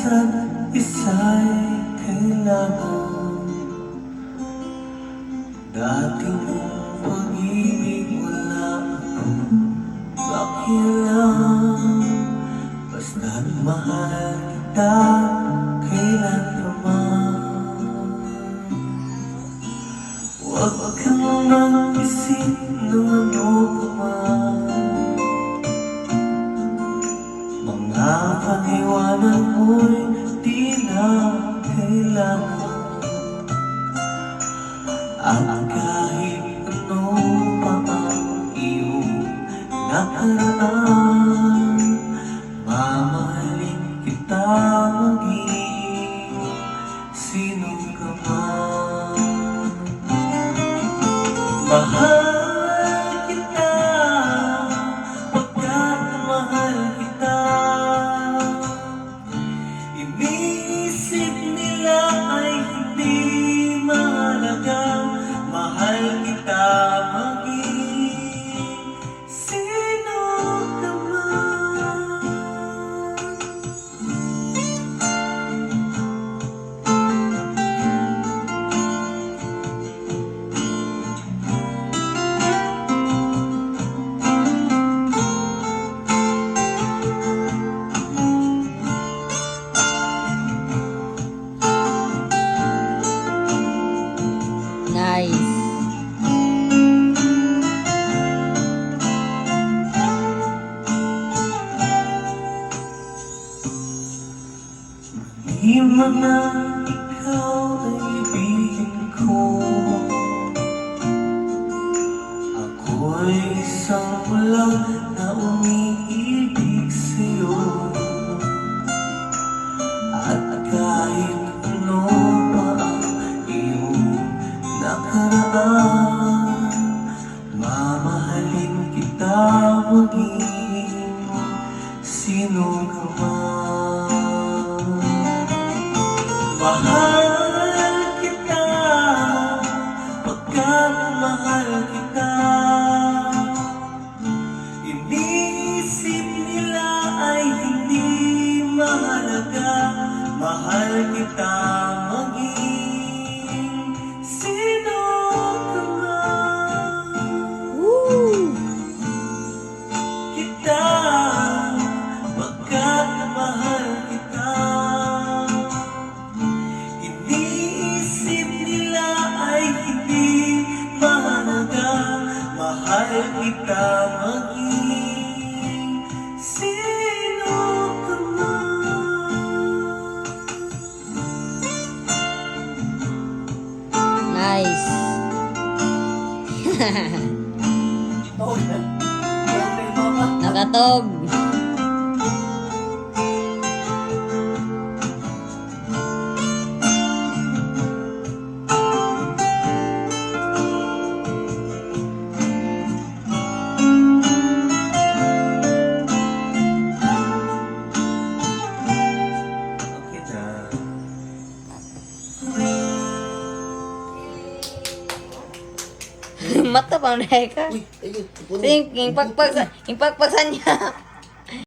isa't isa'y kailangan. Dati mong pag-ibig wala akong pakialam. Basta't mahal kita kailan naman. Huwag kang mag-isip ng ano pa man. Mga paniwanan mo'y di na kailangan. At kahit ano pa ang iyong nakaraan, mamahalin kita maging sino ka man. Mahal kita pagkat mahal kita. Iniisip nila ay hindi mahalaga. Mahal kita maging sino ka man. Nice. Di man na ikaw ay ibigin ko, ako'y isang lang na umiibig sa'yo. At kahit ano pa ang iyong nakaraan, mamahalin kita maging sino ka man. Mahal kita pagkat mahal kita. Iniisip nila ay hindi mahalaga. Mahal kita maging sino ka man. Woo! Kita pagkat mahal kita. Iniisip nila ay hindi mahalaga. Mahal kita maging sino ka man. Nice. Nakatog. Okay na. Mata pang ka. Uy, ayun. Yung pagpagsan niya.